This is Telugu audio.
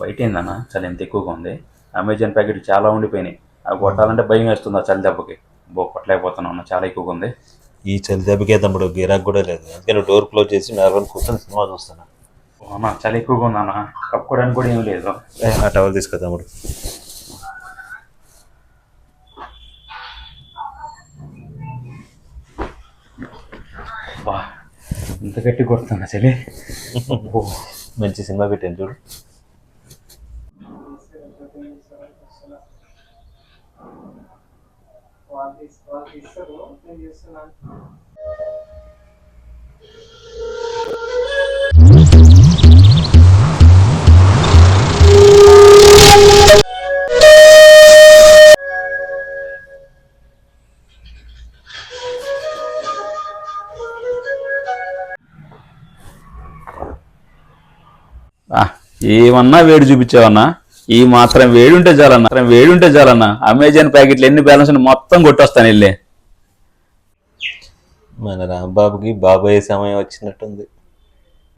బయట ఏందన్నా చలి ఎంత ఎక్కువగా ఉంది. అమెజాన్ ప్యాకెట్ చాలా ఉండిపోయినాయి. అవి కొట్టాలంటే భయం వేస్తుంది ఆ చలి దెబ్బకి. కొట్టలేకపోతున్నాను అన్న, చాలా ఎక్కువగా ఉంది. ఈ చలి దెబ్బకే తమ్ముడు గిరాక్ కూడా లేదు. అందుకని డోర్ క్లోజ్ చేసి 4 రోజులు కూర్చొని సినిమా చూస్తాను. అన్న చలి ఎక్కువగా ఉంది అన్న, కప్పుకోవడానికి కూడా ఏం లేదు. ఆ టవల్ తీసుకో తమ్ముడు. బా ఇంత గట్టి కొడుతున్నా చలి. మంచి సినిమా పెట్టాను చూడు. ఏమన్నా వేడి చూపించావన్నా, ఈ మాత్రం వేడి ఉంటే చాలన్నా. అమెజాన్ ప్యాకెట్లు ఎన్ని బ్యాలెన్స్ మొత్తం కొట్టొస్తాను వెళ్ళి. మన రాంబాబుకి బాబాయ్ సమయం వచ్చినట్టుంది.